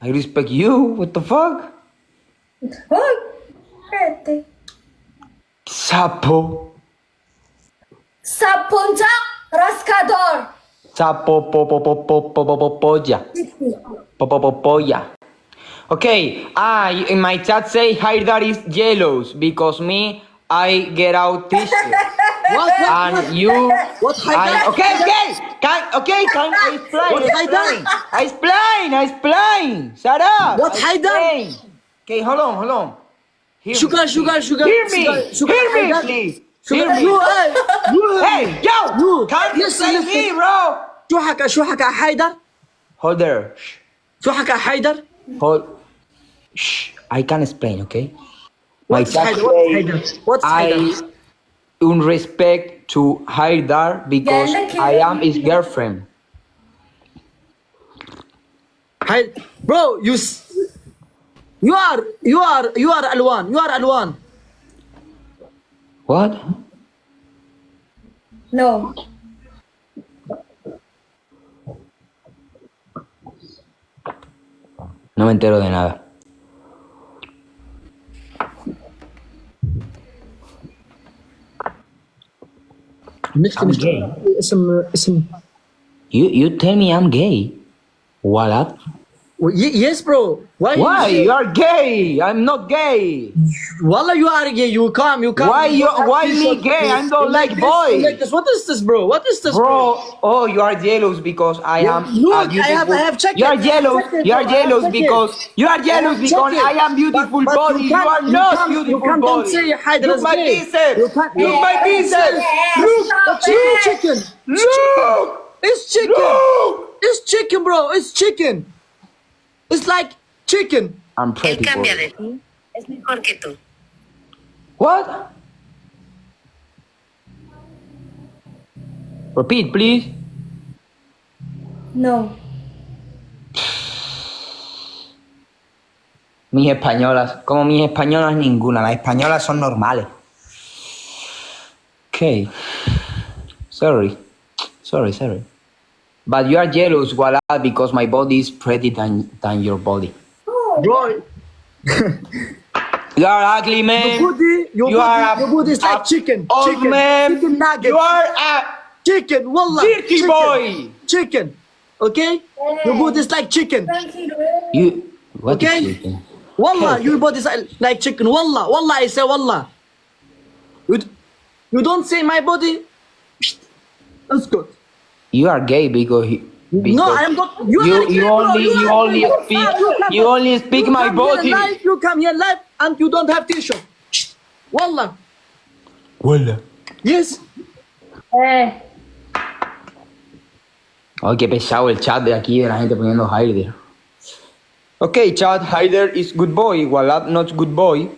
I respect you. What the fuck? Fuck. Vete. Sapo. Sapunta rascador. Sapo polla. Polla. Okay, in my chat say Haidar is jealous because me I get out t-shirt. And you What Haidar? Can I explain? What Haidar? I explain. Shut up. What I Haidar? explain. Okay, hold on. Hear Sugar, me, sugar, please. sugar. Hear me. Sugar, Hear me, Haidar. please. Sugar, Hear me. you, Hey, yo! you. Can't you Listen, say listen. me, bro? شو حكى حيدر؟ Hold there. شو حكى حيدر؟ Hold. Shh. I can explain, okay? My What's chat Haidar? What's say Haidar? What's Haidar? I in respect to Haidar because I am his girlfriend. Bro, you are Alwan. You are Alwan. What? No. No me entero de nada. I'm gay. اسم You tell me I'm gay. What? Yes, bro. Why? You are gay. I'm not gay. Wallah, you are gay. You come. Why me gay? I don't like boys. Like this. What is this, bro? What is this, Bro, oh, you are jealous because I am Look, beautiful. I have checked You are it. jealous. I have checked it, You are bro. I have jealous checked because it. you are jealous have because checked it. I am beautiful But body. You are not beautiful don't body. say Haidar Look is my gay. biceps. You can't- Look my biceps. Look. It's chicken. Look. It's chicken. Look. It's chicken, bro. It's chicken. It's like chicken. I'm Él pretty cambia boy. de ti. Es mejor que tú. What? Repeat, please. No. Mis españolas, como mis españolas ninguna, las españolas son normales. Okay. Sorry. But you are jealous, voila, because my body is pretty than your body. Bro, You are ugly, man. your body is like chicken. old Chicken. man. Chicken nugget. You are a Chicken, wallah. dirty Chicken. boy. Chicken. Okay? Your body is like chicken. Tranquilo. You. What is Okay? chicken? Wallah, your body is like chicken. Wallah, wallah, I say wallah. You don't say my body. That's good. You are gay because No, I am not. You are gay, you bro. only speak my body. You come here live and you don't have t-shirt. Wallah. Hola. Yes. Ay, qué pesado el chat de aquí de la gente poniendo Haider. Okay, chat, Haider is good boy, Walad not good boy.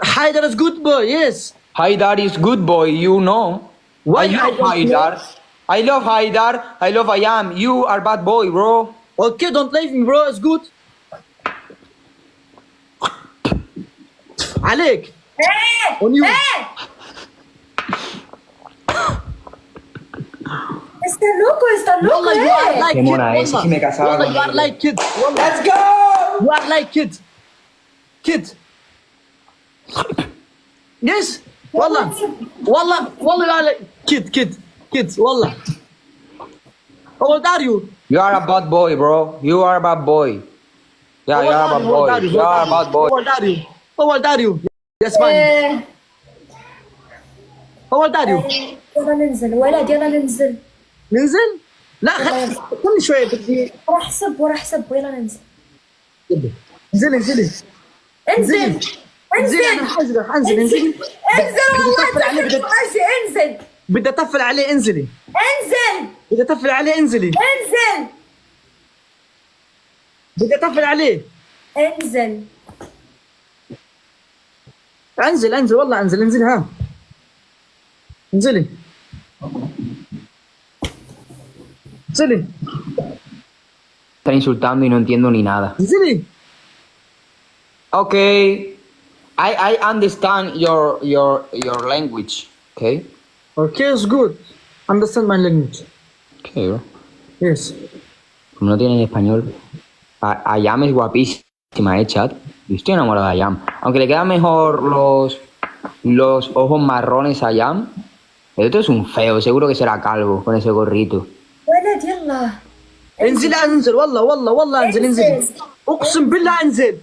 Haidar is good boy, yes. Haidar is good boy, you know. Why I love Haidar. I love Haidar. I love Ayam. You are bad boy, bro. Okay, don't leave me, bro. It's good. عليك. On you. Está loco, Wallah, you are like Qué kid. mona es, Wallah. si me casaba Wallah, con you are ella. like kid. Wallah. Let's go! You are like kid. Kid. Yes. Wallah. Wallah. Wallah, you are like kid. Kids. Wallah. How old are you? You are a bad boy, bro. You are a bad boy. Yeah, you are a bad boy. You are a bad boy. How old are you? How old are you? Yes, fine. How old are you? يلا ننزل ولد يلا ننزل. ننزل؟ لا خلني شوية بدي وراح احسب ويلا ننزل. انزلي انزل انا حنزل انزلي والله ماشي انزل. بدي اطفل عليه انزلي بدي اطفل عليه انزلي بدي اطفل عليه انزل والله انزل ها انزلي Está insultando y no entiendo ni nada. انزلي. Okay. I understand your language. Okay? Okay, it's good. Understand my language. Okay, bro. Yes. Como no tienen español. Ayam es guapísima, chat. Yo estoy enamorado de Ayam. Aunque le quedan mejor los ojos marrones a Ayam. El otro es un feo, seguro que será calvo con ese gorrito. ولد يلا انزل انزل والله انزل اقسم بالله انزل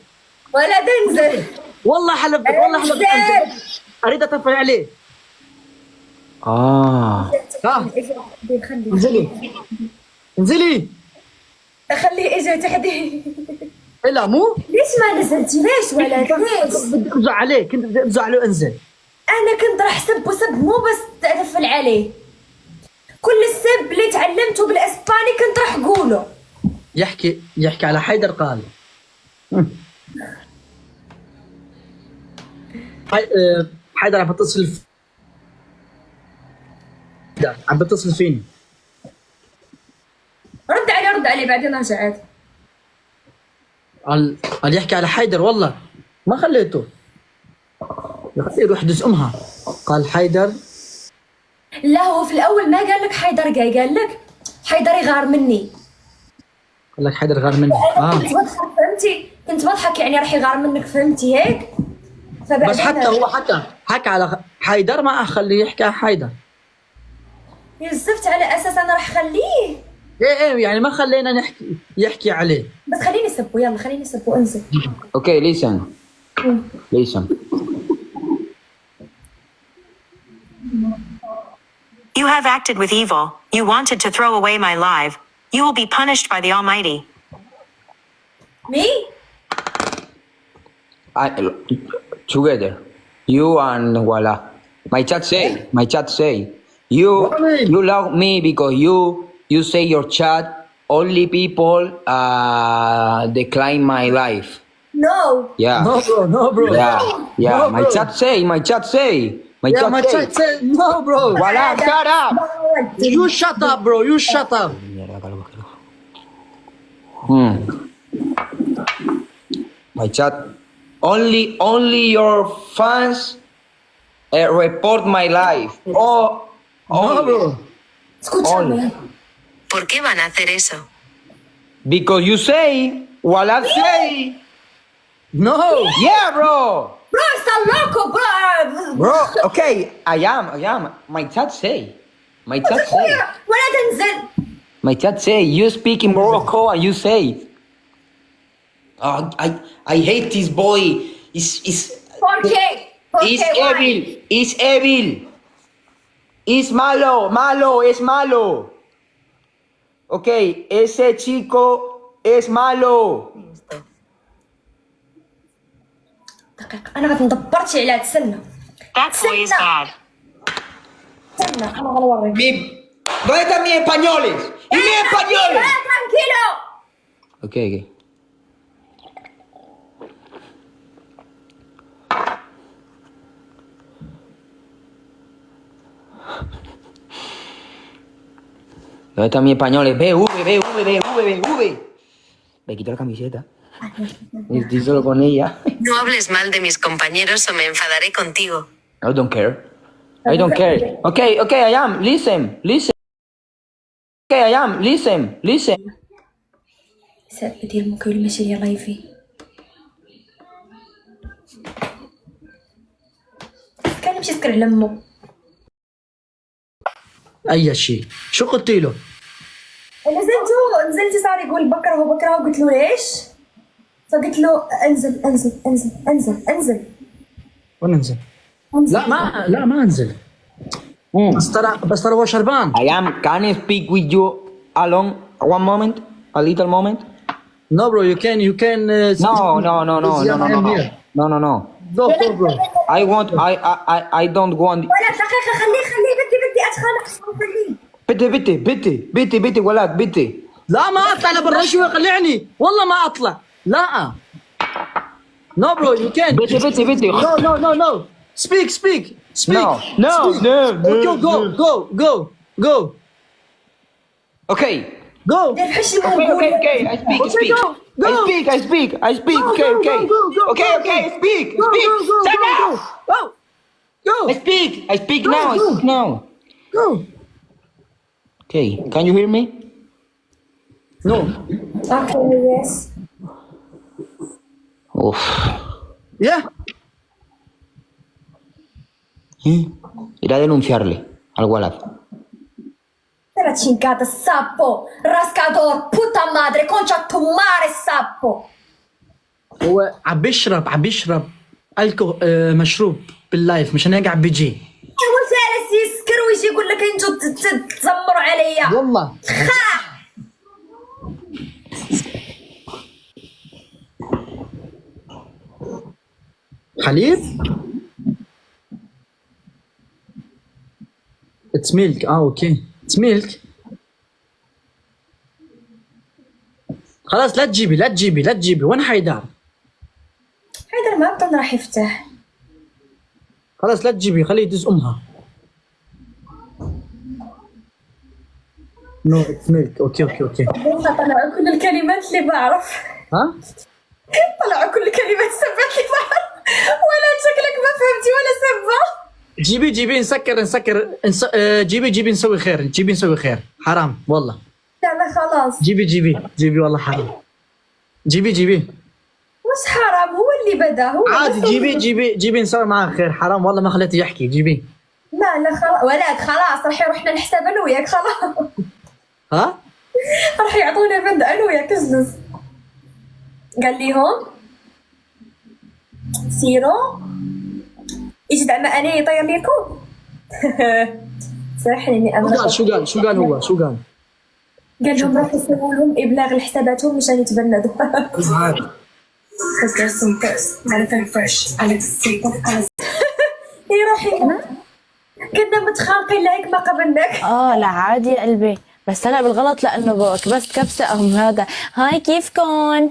ولد انزل والله حلفت انزل اريد اطفل عليه Ah. ها خليه انزلي خليه اجى تحدي لا مو ليش ما نزلتي ليش ولد ليش بدي افزع عليه كنت بدي افزع عليه انزل انا كنت راح سب وسب مو بس اتفل عليه كل السب اللي تعلمته بالاسباني كنت راح اقوله يحكي على حيدر قال حيدر عم بتصل فيني رد عليه بعدين ارجع عادي قال يحكي على حيدر والله ما خليته يروح دز امها قال حيدر لا هو في الاول ما قال لك حيدر جاي قال لك حيدر يغار مني قال لك حيدر غار مني كنت بضحك فهمتي كنت بضحك يعني راح يغار منك فهمتي هيك بس حتى هو حكى على حيدر ما اخليه يحكي على حيدر يزفت على اساس انا راح اخليه ايه يعني ما خلينا يحكي عليه بس خليني سبه يلا خليني سبه انزل Okay, listen. Listen. You have acted with evil. You wanted to throw away my life. You will be punished by the Almighty. me Together. You and voila. My chat say. You love me because you say your chat only people decline my life. no Yeah. no bro Yeah. No, My bro. chat say. My yeah my chat said no bro Voila, shut up. you shut up bro you shut up My chat. Only your fans report my life. Oh, no bro escúchame ¿Por qué van a hacer eso? because you say what I say. no Yeah, bro. bro está loco Bro, okay, I am. My chat say. ولا تنزل My chat say. You speak in Morocco and you say. Oh, I hate this boy. Is ¿por qué? It's evil. It's evil. It's malo. Es malo. Ok, ese chico es malo. دقيقة أنا ما تندبرتش على تسنى That boy is bad. تسنى أنا غنوريك ¿Dónde están mis españoles? ¡Y mis españoles! tranquilo Ok. ¿Dónde están mis españoles? V. Me quito la camiseta. Estoy solo con ella. No hables mal de mis compañeros o me enfadaré contigo. I don't care. Okay, I am. Listen. Okay, I am. Listen. بدي المكيل ماشي يا لايفي كان يمشي يسكر على امه اي شيء شو قلت له نزلت صار يقول بكره قلت له ليش فقلت له انزل وين انزل لا ما انزل بس ترى هو شربان I am. Can I speak with you alone? One moment? A little moment? no bro you can No. go bro I don't want. ولا دقيقه خليه بدي اتخانق خليه بيتي ولد بيتي. لا ما اطلع انا برا شوي قلعني والله ما اطلع لا no bro you can بيتي. no speak No. Okay, go Okay. go الحشي Okay. I speak. go. I speak. Okay. Okay. Speak. Shut up. go I speak now. go Okay. Can you hear me? no اوكي يس Of. Ya. Ir a denunciarle al Walad. Era cincata, sappo, rascador, puta madre, concha tu mare, sappo. هو عم بيشرب مشروب باللايف مشان هيك عم بيجي. هو جالس يسكر ويجي يقول لك انتوا تزمروا عليا. والله حليب. اتس ميلك. اوكي اتس ميلك. خلاص لا تجيبي. وين حيدر؟ حيدر ما بطل راح يفتح. خلاص لا تجيبي، خليه يدز امها. نو اتس ميلك. اوكي طلعوا كل الكلمات اللي بعرف. ها طلعوا كل الكلمات سبت اللي بعرف. ولا شكلك ما فهمتي ولا سبة. جيبي نسكر جيبي نسوي خير. حرام والله. لا خلاص. جيبي والله حرام. جيبي مش حرام، هو اللي بدا هو. عادي. جيبي نسوي معاه خير. حرام والله ما خليته يحكي. جيبي. لا خلاص، ولك خلاص راح يروحنا نحسب انا وياك خلاص. ها راح يعطونا بند انا وياك اجلس. قال لي هون سيرو يجي دعما انا يطير ليكم. صراحه اني انا شو قال هو؟ قال لهم راح يسووا لهم ابلاغ لحساباتهم مشان يتبندوا. اي روحي كنا متخانقين لهيك ما قبلناك. لا عادي يا قلبي، بس هلا بالغلط لانه كبست كبسه او هذا. هاي كيفكن؟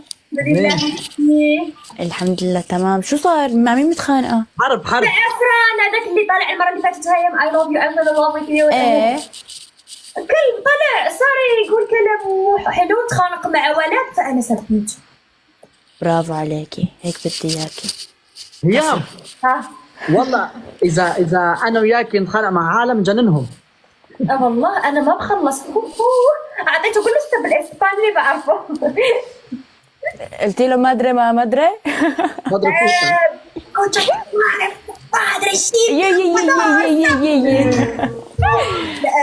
الحمد لله تمام. شو صار؟ مع مين متخانقه؟ حرب. عفران هذاك اللي طالع المره اللي فاتت هاي اي لاف يو ام لاف وذ يو. ايه كل طلع صار يقول كلام حلو، تخانق مع ولد فانا سبت. برافو عليكي، هيك بدي اياكي. هيام ها والله اذا انا وياك نتخانق مع عالم جننهم. والله انا ما بخلص. اعطيته كل اسم بالاسباني اللي بعرفه. قلتي له ما ادري ما ادري. بضرب فوقك. كنت ما ادري شيء. يي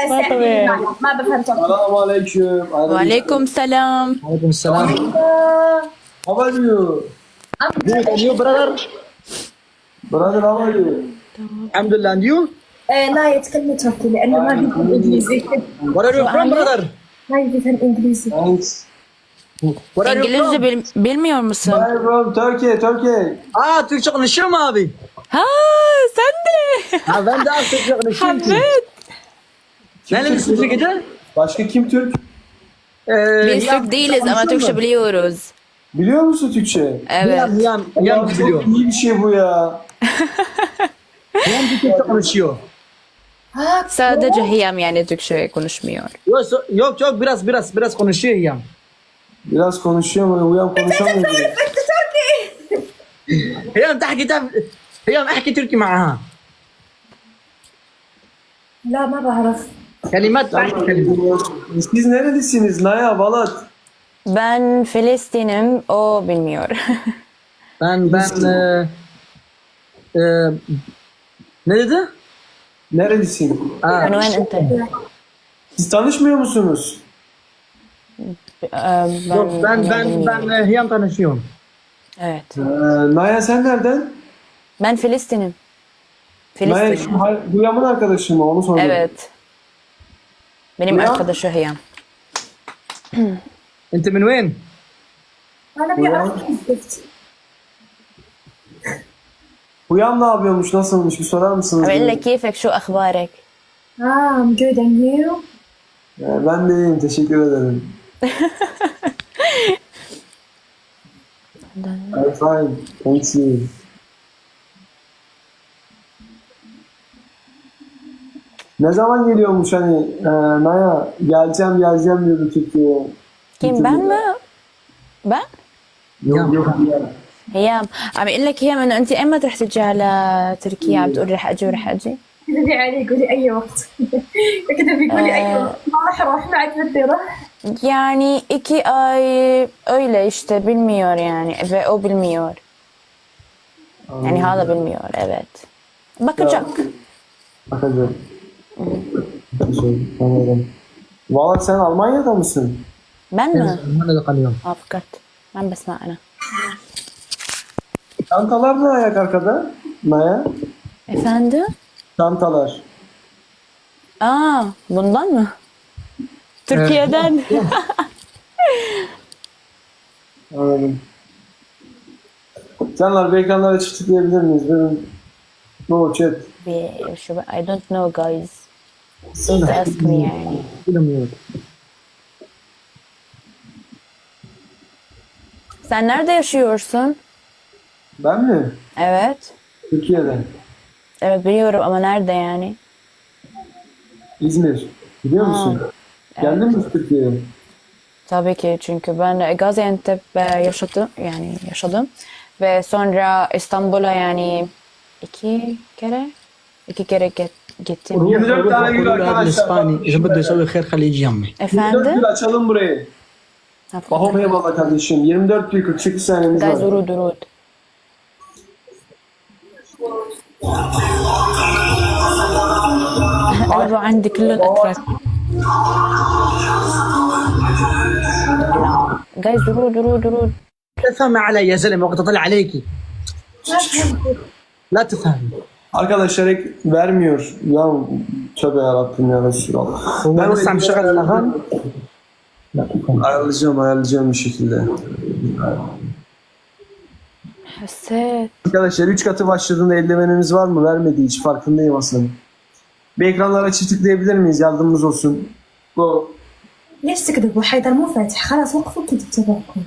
ما طبيعي. ما بفهم. السلام عليكم. وعليكم السلام. وعليكم السلام. How are you? Good, and you brother? Brother, how are you? الحمد لله. and you? لا يتكلم تركي لانه ما بيفهم انجليزي. Where are you from brother? ما بيفهم انجليزي. Thanks. Where are you انجليزي from? بالمية والمصر. I'm from Turkey. تريد شغل الشو ما ابي. ها سندي. Ben de artık şغل الشو. حبيت. Nerelisin Türkiye'de? Başka kim Türk? Biz Türk değiliz ama Türkçe biliyoruz. Biliyor musun Türkçe? Evet. Hiyam Ya çok biliyor. iyi bir şey bu ya. Hiyam Türkçe konuşuyor. Sadece Hiyam yani Türkçe konuşmuyor. Yok biraz konuşuyor Hiyam. Biraz konuşuyor mu? Uyan konuşamıyor. هيام تحكي هيام احكي تركي معها. لا ما بعرف. كلمات تحكي كلمات. Siz nerelisiniz? Naya, Balat. Ben Filistin'im, o bilmiyor. Ben ne dedi? Nerelisin? من وين أنت؟ Siz tanışmıyor musunuz? Yok ben Hiyam tanışıyorum. Evet. Naya sen nereden? Ben Filistin'im. Naya Filistin. bu Yam'ın arkadaşı mı? Onu soruyorum. Evet. Benim Ya. arkadaşı Hiyam. انت من وين؟ انا بعرف كيف. Bu Yam ne yapıyormuş? Nasılmış? Bir sorar mısınız? بقول لك كيفك شو أخبارك؟ I'm good and you? Ben de iyiyim. Teşekkür ederim. I'm fine. Thanks you. Ne zaman geliyormuş hani Naya geleceğim diyordu Türkiye'ye. كيم ben mi؟ ben؟ Yok. هيام عم يقول لك هيام انه انت ايمتى رح تجي على تركيا؟ عم تقول رح اجي ورح اجي؟ كذبي علي قولي اي وقت. كذبي قولي اي وقت. ما راح اروح معك بدي اروح. Yani 2 ay öyle işte bilmiyor yani ve o bilmiyor. Yani hala bilmiyor, evet. Bakacak. Bakacağım. Anladım. Valla sen Almanya'da mısın? Ben mi? أنا قليل. فكرت ما عم بسمع أنا. Çantalar ne ayak arkada? Maya? Efendim? Çantalar. Bundan mı? Türkiye'den. Anladım. Canlar bir ekranlara çift tıklayabilir miyiz? Benim... No chat. I don't know guys. Please ask me yani. Bilmiyorum. Sen nerede yaşıyorsun? Ben mi? Evet. Türkiye'de. Evet biliyorum ama nerede yani? İzmir. Biliyor musun? Geldin mi Türkiye'ye? Tabii ki çünkü ben Gaziantep'te yaşadım ve sonra İstanbul'a yani iki kere gittim. 24 tane gül أقول هذا arkadaşlar. الإسباني إذا بده يسوي خير خليه يجي يمي. 24 Efendim? gül açalım burayı. Bahom eyvallah kardeşim. 24 gül 48 saniyemiz Guys var. urud. أنا عندي كل الأتراك. جايز درود. تفهم علي يا زلمه وقت اطلع عليكي. لا تفهم. Arkadaşlar ek vermiyor. Ya tövbe yarabbim ya Resulallah. هو لسه عم شغل الاغاني. Ayarlayacağım bir şekilde. حسيت. Arkadaşlar 3 katı başladığında eldivenimiz var mı? Vermedi hiç farkındayım aslında. Bir ekranlara çift tıklayabilir miyiz? Yardımımız olsun. Go. ليش تكذبوا؟ حيدر مو فاتح، خلاص وقفوا كذب تبعكم.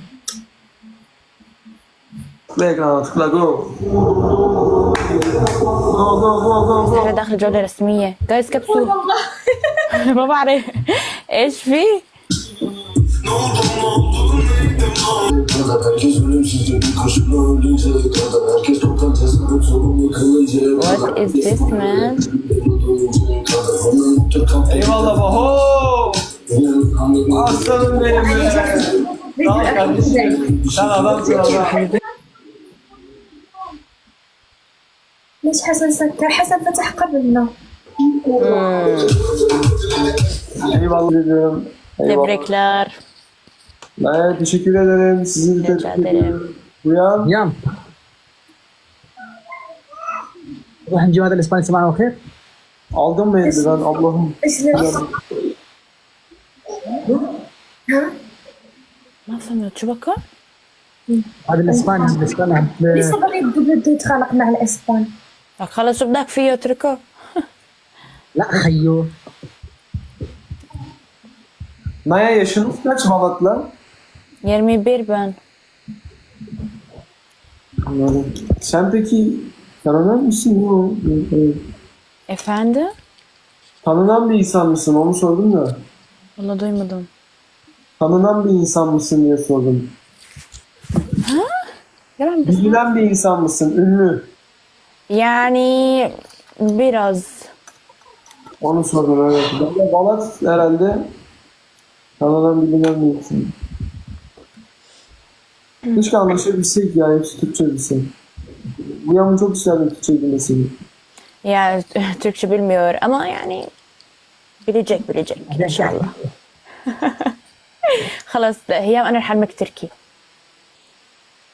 Ve ekrana tıkla go. Go. احنا داخل جولة رسمية. جايز كبسوا. ما بعرف ايش في. What is this man? Eyvallah Baho. Aslanım benim be. Sağ ol kardeşim. Sen adamsın adam. ليش حسن سكر؟ حسن فتح قبلنا. Eyvallah diyorum. Eyvallah. Tebrikler. Ben teşekkür ederim. Sizin de Rica ederim. Uyan. يام نروح نجيب هذا الاسباني سمعنا خير. Aldın mı eldiven Allah'ım? ايش لابس؟ ها؟ ما فهمت شو بكر؟ هذا الاسباني ليش صبري بده يتخانق مع الاسبان؟ خلص شو بدك فيه اتركه. لا خيو. Maya yaşınız kaç Malat'la? 21 ben. Anladım. Sen peki tanınan mısın? Efendim? Tanınan bir insan mısın? Onu sordum da. Vallahi duymadım. Tanınan bir insan mısın diye sordum. Yalan mı? Bilinen bir insan mısın? Ünlü. Yani biraz. Onu sordum evet. Ben de Balat herhalde tanınan bilinen bir insan. Keşke anlaşabilsek ya. Hepsi Türkçe bilsek. Bu yağmur çok isterdim Türkçe bilmesini. Yani Türkçe bilmiyor ama yani bilecek inşallah. خلاص هي انا رح اعلمك تركي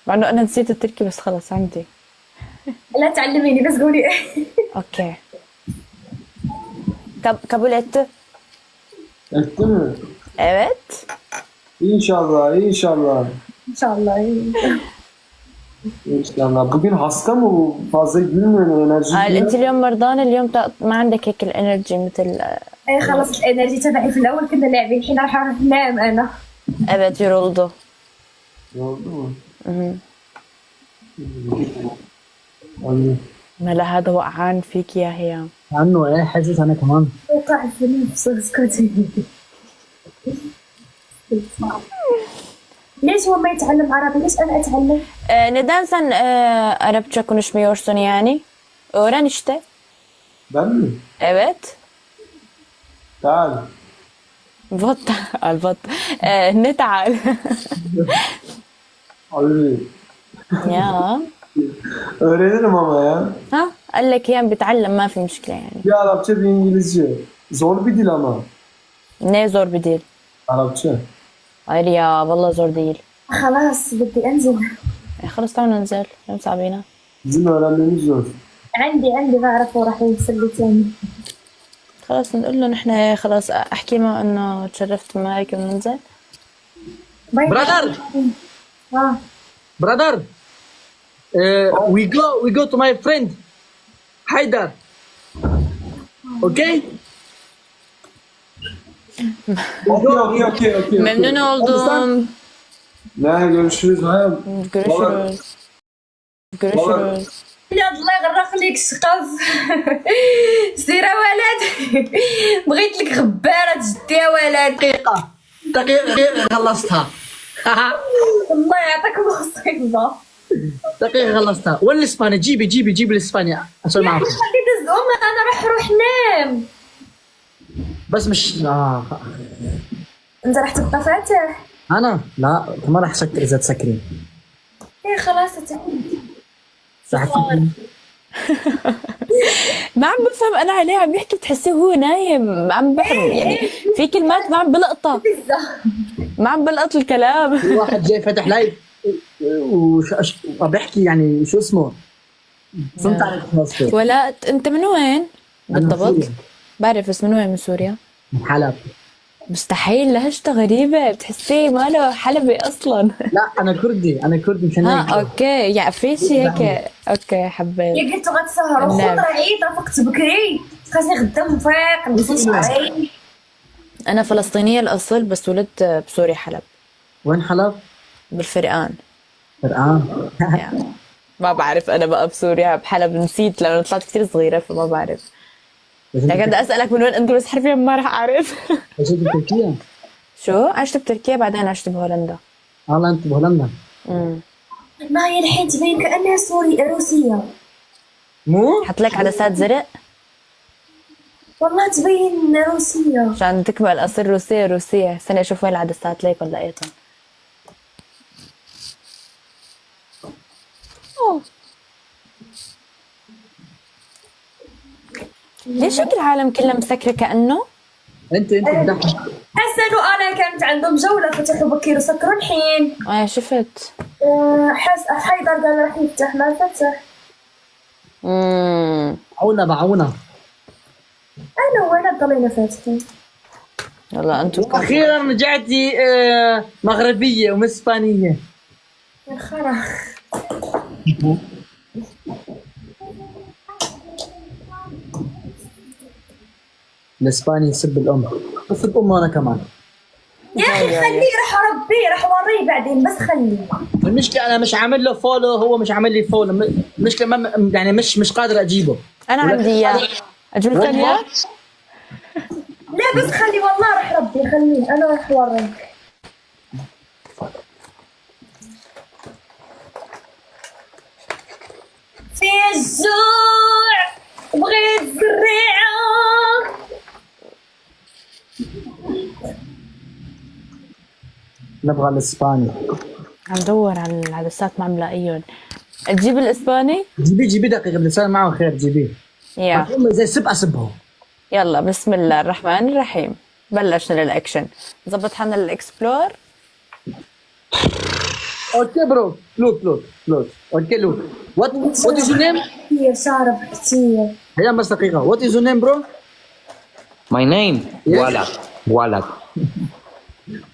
مع انه انا نسيت التركي بس خلص عندي. لا تعلميني بس قولي. اوكي. kabul etti. Etti mi? Evet. İnşallah, inşallah. ان شاء الله. İnşallah. Bugün hasta mı bu? Fazla gülmüyor enerji. قال انت اليوم مرضانه اليوم ما عندك هيك الانرجي مثل. اي خلص الانرجي تبعي في الاول كنا لاعبين، الحين راح اروح انام انا. Evet yoruldu. Oldu mu? مهم. Anladım. ما هذا وقعان فيك يا هيام. عنه ايه حاسس انا كمان. وقع في نفسه اسكتي. ليش هو ما يتعلم عربي؟ ليش انا اتعلم؟ Neden sen Arapça konuşmuyorsun yani? Öğren işte. Ben mi? Evet. تعال. بط البط نتعال. Abi. Ya. Öğrenirim ama ya. ها قال لك ايام بتعلم ما في مشكله يعني. Bir Arapça bir İngilizce. Zor bir dil ama. ليه زور بديل؟ Arapça. غير يا والله زور ديل. خلاص بدي انزل. خلص تعالوا ننزل لو صعبينا. Bizim öğrenmemiz zor. عندي بعرفه راح يوصل لي تاني. خلاص نقول له نحن خلاص احكي معه انه تشرفت معك وننزل. باي. Brother, اه brother, we go to my friend Haidar. Okay? Okey. ممنون oldum. Ne görüşürüz. Ha. Görüşürüz. Görüşürüz. يا الله يغرق ليك الشقف. سير يا ولد. بغيت لك غبارة جدي يا ولد. دقيقة خلصتها. الله يعطيك مصيبة. دقيقة خلصتها. وين الإسباني؟ جيبي الإسباني أسوي معكم. خلي دز أمي أنا راح أروح نام. بس مش أنت راح تبقى فاتح؟ أنا لا ما راح أسكر إذا تسكرين. إيه خلاص أتعلم. راح ما عم بفهم انا عليه عم يحكي بتحسيه هو نايم ما عم بفهم يعني في كلمات ما عم بلقطها ما عم بلقط الكلام. في واحد جاي فتح لايف وبحكي يعني شو اسمه فهمت عليك خلاص. ولا انت من وين بالضبط؟ سوريا. بعرف بس من وين من سوريا؟ من حلب. مستحيل لهجته غريبة بتحسيه ما له حلبي اصلا. لا أنا كردي مشان هيك. اوكي يعني في شي هيك اوكي حبيت. يا قلت غتسهر نعم. وخضر عيد رافقت بكري خاصني غدا نفيق نغسل شعري. انا فلسطينية الاصل بس ولدت بسوريا حلب وين حلب؟ بالفرقان. فرقان. يعني ما بعرف انا بقى بسوريا بحلب نسيت لانه طلعت كثير صغيرة فما بعرف. يعني بدي اسالك من وين انت بس حرفيا ما راح اعرف. عشت بتركيا؟ شو عشت بتركيا بعدين عشت بهولندا. والله أنت بهولندا. ما هي الحين تبين كأنها روسية. مو؟ حط لك عدسات زرق والله تبين روسية. عشان تكمل اصير روسية. استني اشوف وين العدسات ليك ولا لقيتهم. ليش هيك العالم كلها مسكرة كأنه؟ أنت بتضحك. حسن وأنا كانت عندهم جولة فتحوا بكير وسكروا الحين. شفت. حيدر قال راح يفتح ما فتح. بعونا. أنا وين ضلينا فاتحين. والله انتم أخيرا رجعتي مغربية وإسبانية. يا خرا. الإسباني يسب الأم. يسب أمه أنا كمان. يا أخي خليه راح أربيه راح أوريه بعدين بس خليه. المشكلة أنا مش عامل له فولو هو مش عامل لي فولو. المشكلة يعني مش قادر أجيبه. انا عندي اياه اجيب لك اياه. لا بس خلي والله راح ربي خليه أنا راح أوريك. في الجوع بغيت زريعة. نبغى الإسباني. عم دور على العدسات ما عم لاقيهم. تجيب الاسباني؟ جيبي دقيقة بدي أسوي معه خير جيبيه. يا زي سب أسبه. يلا بسم الله الرحمن الرحيم. بلشنا للاكشن. زبط حالنا للاكسبلور. اوكي برو لوك اوكي لوك وات از يور نيم؟ كتير شارب كتير. هيا بس دقيقة وات از يور نيم برو؟ My name Walad.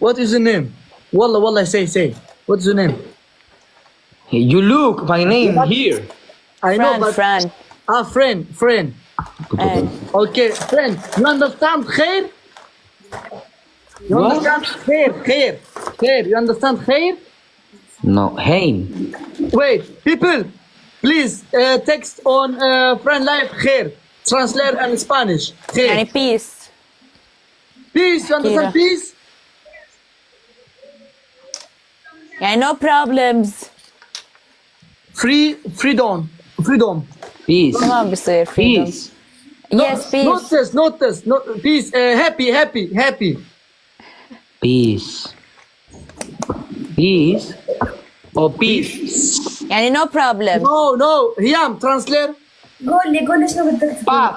What is your name? والله say. What's your name? You look my name here. I know Fran. but friend. Okay, friend. You understand خير? You understand خير. You understand خير? No, Haim. Wait, people, please text on friend live خير. Translate in Spanish. يعني خير. peace. Peace, you understand كده. peace? يعني no problems. Freedom. Peace. ما بصير freedom. Peace. Yes peace. Not this. No, peace. Happy. Peace. Peace. Or peace. يعني no problem. No هيام translate. قول لي شنو بدك تقول.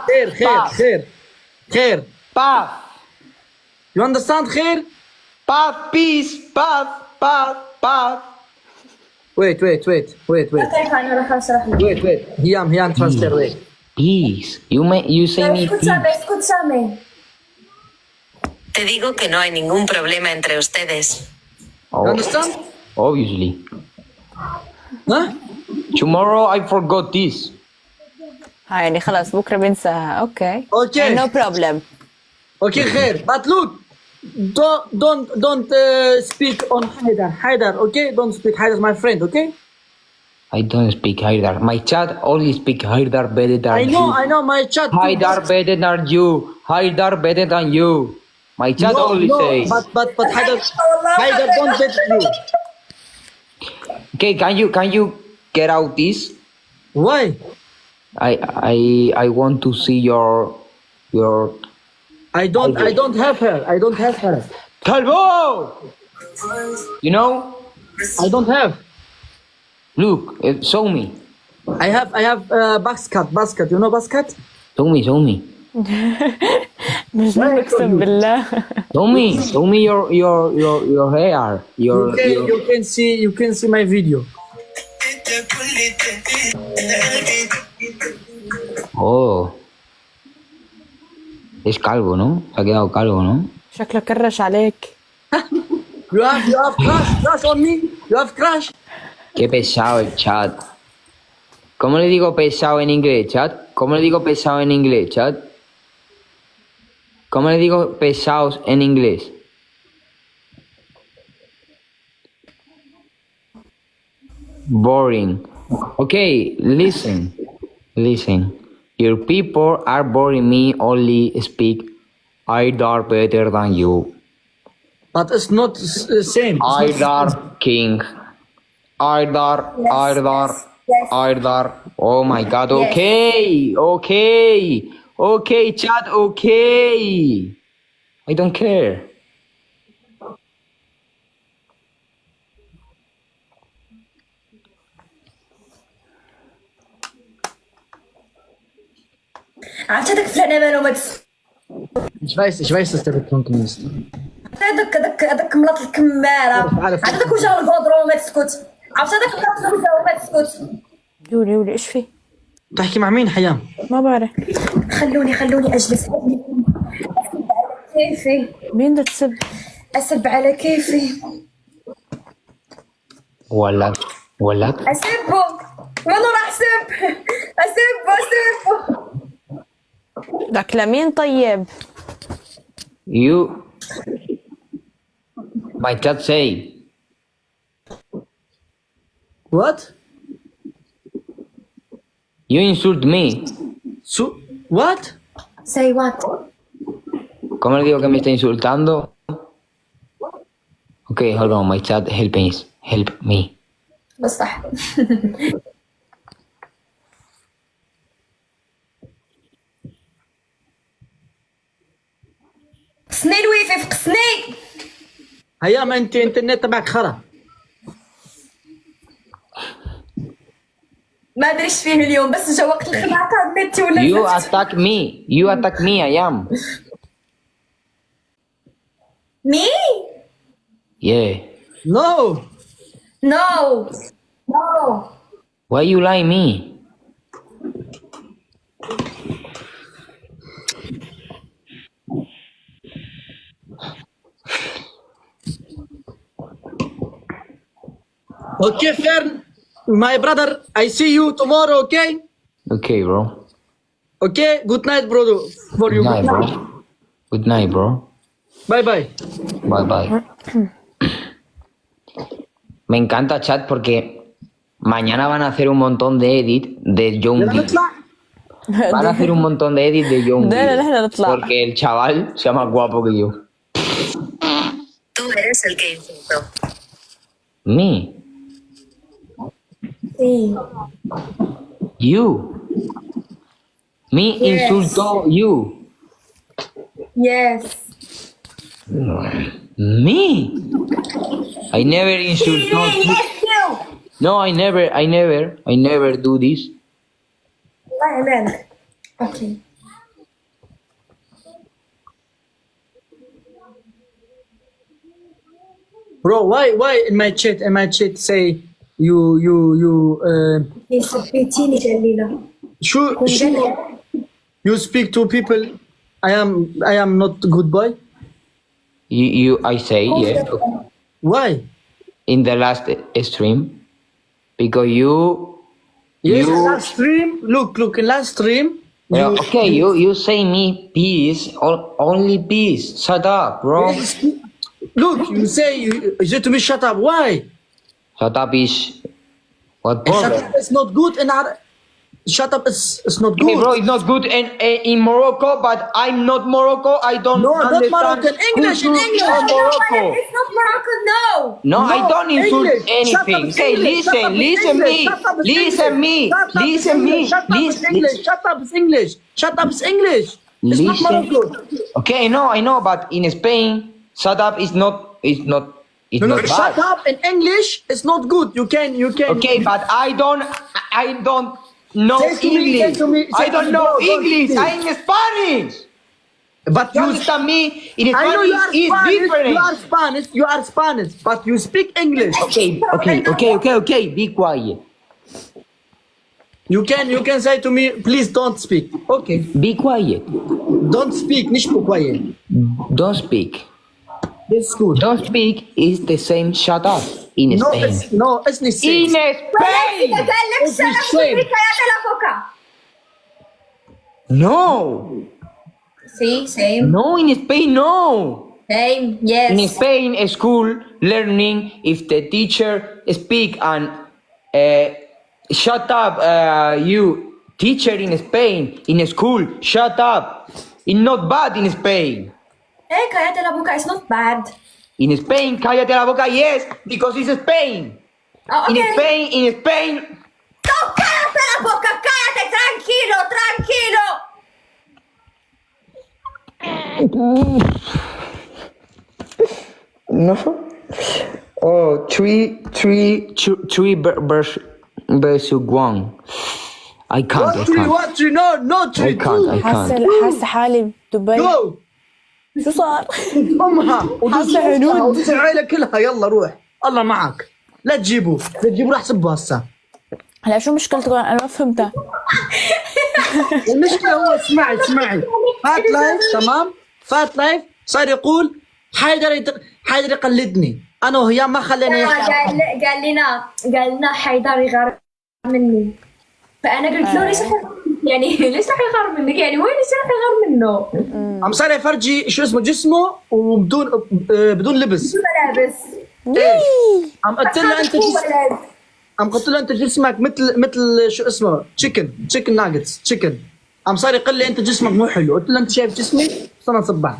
خير Paz. you understand خير. Paz, peace, paz. wait كيف انا راح اشرح لك. wait هيام translate wait. Peace. You say me peace. Escúchame. Te digo que no hay ningún problema entre ustedes. You Oh, understand. obviously. ها Tomorrow I forgot this. يعني خلاص بكره بنساها. اوكي. Okay. يعني no problem. اوكي خير but look don't speak on Haidar okay don't speak Haidar my friend okay. I don't speak Haidar. My chat only speak Haidar better than you. I know my chat too. Haidar better than you. Haidar better than you. My chat only say. but Haidar don't bet you. Okay, can you get out this? Why? I want to see your I don't have her. Calvo. You know? I don't have. Look, show me. I have basket. You know basket? Show me. مجنون اقسم بالله. Show me your hair. You can see my video. Oh. Es calvo, ¿no? Se ha quedado calvo, ¿no? شكله كرش عليك. You have crush on me? You have crush? Qué pesado el chat. ¿Cómo le digo pesado en inglés, chat? ¿Cómo le digo pesado en inglés, chat? ¿Cómo le digo pesados en inglés? Boring. Okay, listen. Your people are boring me. Only speak Haidar better than you. But it's not same. Haidar King. Haidar. Oh my God. Okay, chat. Okay. I don't care. عرفت هذاك فلان مالو ما تس. Ich weiß, dass der betrunken ist. هذاك ملاط الكماره. عارف. عرفت هذاك وجه الغودرون ما تسكت. عرفت هذاك ملاط الوجه وما تسكت. يولي ايش في؟ تحكي مع مين حيام؟ ما بعرف. خلوني اجلس. كيفي. مين ده تسب؟ اسب على كيفي. ولا اسبه. منو راح اسبه. داك لمين طيب؟ you. My chat say. What? You insult me. So what? Say what? ¿Cómo le digo que me está insultando? Okay, hold on. My chat help me. بصح. قصني الويفي قصني. حيام انت انترنت تبعك خرا. ما ادري ايش فيه اليوم بس جا وقت الخلعه تاع النت ولا. You attack me, I am. Me? Yeah. No. Why you lie me? Okay, Fern, my brother, I see you tomorrow, okay? Okay, bro. Okay, good night, brother. For you. Good night, bro. Bye bye. Bye. Me encanta chat porque mañana van a hacer un montón de edit de John يلا B. نطلع. Van a hacer un montón de edit de John B. لا احنا نطلع. Porque el chaval sea más guapo que yo. Tú eres el que insultó. Me. Sí. You. Me insultó you. Yes. Me. I never insulted you. No, I never do this. الله يعملك. اوكي. Bro, why in my chat say you سبيتيني جليلة. sure you speak to people. I am not good boy. I say yes. Why? In the last stream, because you. Yes, You- last stream. Look in last stream. Okay, you say me peace, only peace. Shut up, bro. Look, you say to me shut up. Why? Shut up is what Shut problem? up is not good in our. Shut up is not Okay, good. bro, it's not good in Morocco, but I'm not Morocco. I don't No, not understand Moroccan. English, in culture English. of Morocco. It's not Moroccan, no. No, I No, don't insult English. Shut anything. up, it's Okay, English. Shut up, it's listen me, English. Shut up, it's listen English. me, Shut up, it's listen me, English. Shut up, it's English. Shut up, it's English. Shut up, it's English. It's not Listen. Morocco. Okay, I know, but in Spain, shut up is not No, not shut bad. up in English. It's not good. You can. Okay, but I don't know Say to me, English. say to me, say I to don't me, know bro, don't English. speak. I'm Spanish. But You you. understand me? In I know you are Spanish is Spanish. different. You are Spanish. You are Spanish. But you speak English. Okay. Be quiet. You can say to me, please don't speak. Okay. Be quiet. Don't speak. مش quiet. Don't speak. That's good. Don't speak is the same shut up in No, Spain. it's not In same. Spain! قال لك It's the سلام same. في حياة الأفوكا. No! See, same, No, in Spain, no! same, In yes. Spain, a school learning if the teacher speak and shut up, you teacher in Spain in a school, shut up. It's not bad in Spain. Hey, حياة الأفوكا is not bad. In Spain, cállate la boca, yes, because it's Spain. Oh, In okay. Spain, Oh, cállate la boca, cállate, tranquilo, tranquilo. no. Oh, three versus one. I can't. What tree? No I tree. can't. حاسه حالي بدبي. Go. شو صار؟ امها حاسه عنود. ودوس العيله كلها. يلا روح. الله معك. لا تجيبه راح سبه هسه. هلا شو مشكلتكم؟ انا ما فهمتها. المشكله هو اسمعي فات لايف تمام. فات لايف صار يقول حيدر يقلدني انا وهي ما خلينا يحكي. قال لنا حيدر يغار مني. فأنا قلت له ليش يعني ليش راح يغار منك؟ يعني وين ليش راح يغار منه؟ عم صار يفرجي شو اسمه جسمه وبدون بدون لبس. ملابس. عم قلت له انت عم قلت له انت جسمك مثل شو اسمه تشيكن ناجتس تشيكن. عم صار يقول لي انت جسمك مو حلو. قلت له انت شايف جسمي صرنا نصبع.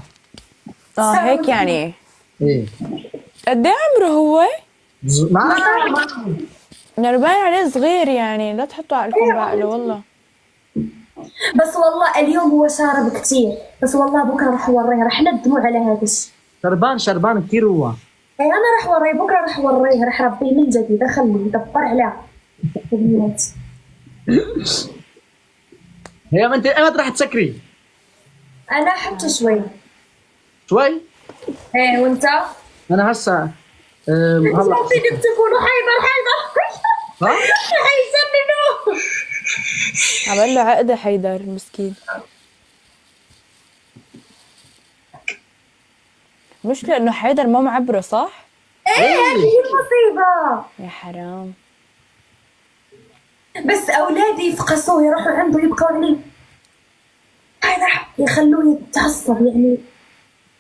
هيك يعني. ايه قد ايه عمره هو؟ ما باين عليه صغير يعني، لا تحطوا عقلكم بعقله والله. بس والله اليوم هو شارب كثير، بس والله بكره راح اوريها، راح ندموا على هذا الشيء. شربان كثير هو. اي انا راح اوريه بكره، راح اوريها، راح اربيه من جديد، اخليه يدبر عليه. هي ما انت ايمتى راح تسكري؟ انا حتى شوي. شوي؟ ايه وانت؟ انا هسه هلا هلا فيكم تقولوا حيدر ها؟ حيجننوه. عمل له عقده حيدر المسكين. مشكلة انه حيدر ما معبره صح؟ ايه هذه هي المصيبه. يا حرام. بس اولادي يفقسوه، يروحوا عنده يبقوا عليه، حيدر يخلوه يتعصب يعني.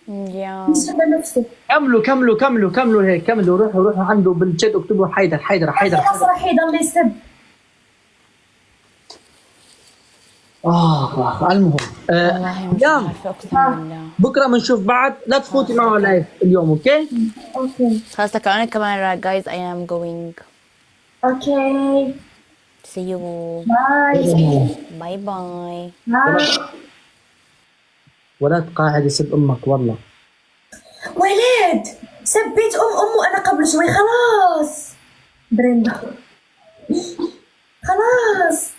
يا يشبه نفسه. كملوا هيك كملوا. روحوا عنده بالشات اكتبوا حيدر. خلاص راح يضل يسب. المهم والله مش يام عارفة اقسم بالله. بكره بنشوف بعض. لا تفوتي معه لايف اليوم. اوكي خلاص لك انا كمان guys I am going. اوكي see you. باي bye bye. باي. ولا تقاعد يسب امك والله. ولد سبيت امه انا قبل شوي. خلاص بريندا خلاص.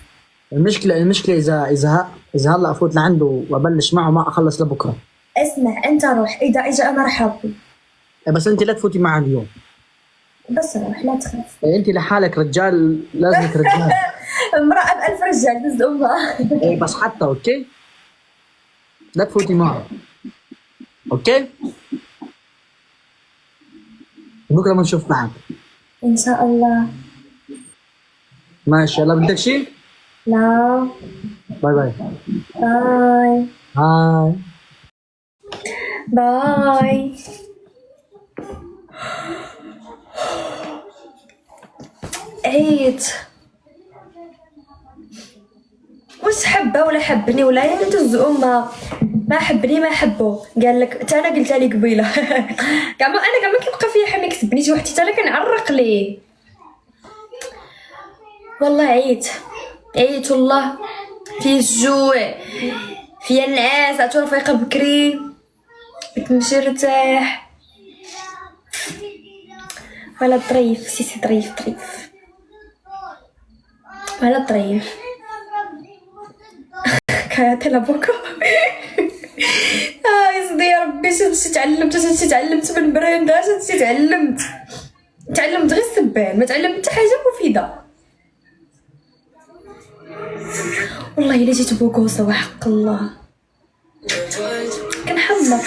المشكلة إذا هلا أفوت لعنده وأبلش معه ما أخلص لبكرة. اسمع انت روح، اذا اجى مرحبا، بس أنت لا تفوتي معه اليوم. بس روح لا تخاف. أنت لحالك رجال، لازمك رجال. امرأة ب1000 رجال بس امها. إيه بس حتى أوكي، لا تفوتي معه أوكي. بكرة بنشوف معك ان شاء الله. ماشي. يلا بدك شيء؟ لا. باي باي. باي هاي. باي. عيت واش حبه ولا حبني ولا يعني دز امها، ما حبني ما حبه. قال لك حتى انا قلت لي قبيله. كاع ما كيبقى فيا حال ما يكسبنيش واحد حتى انا كنعرق ليه. والله عيت والله. فيه الجوع، فيا النعاس، عطور فايقه بكري، نمشي نرتاح. ولا طريف سيسي طريف ولا طريف. كاياتي لابوكا. يا صدي يا ربي شنو تعلمت من بريندا، شنو تعلمت غير السبان، ما تعلمت حتى حاجه مفيده. والله الا جيت بوكوسه وحق الله كنحمق.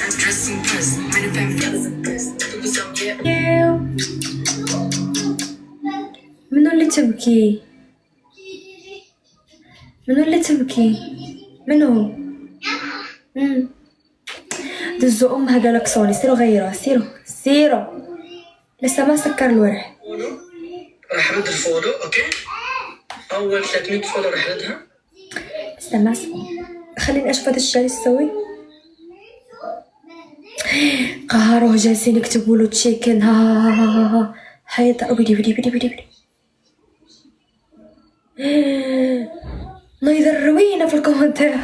منو اللي تبكي؟ منو؟ دزو امها قالك صوني سيرو غيره، سيرو لسه ما سكر الورح. راح ارد الفولو اوكي. اول 300 فولو راح ردها. استنى خليني اشوف هذا الشيء يسوي. قهروه جالسين يكتبوا له تشيكن. ها حيط. بدي الله يذروينا في الكومنتات.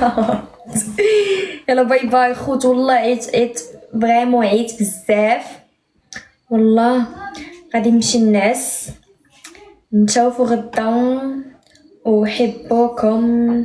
يلا باي باي خوت. والله عيت فريمون عيت بزاف والله. غادي نمشي نعس. نشوفوا غدا وحبوكم.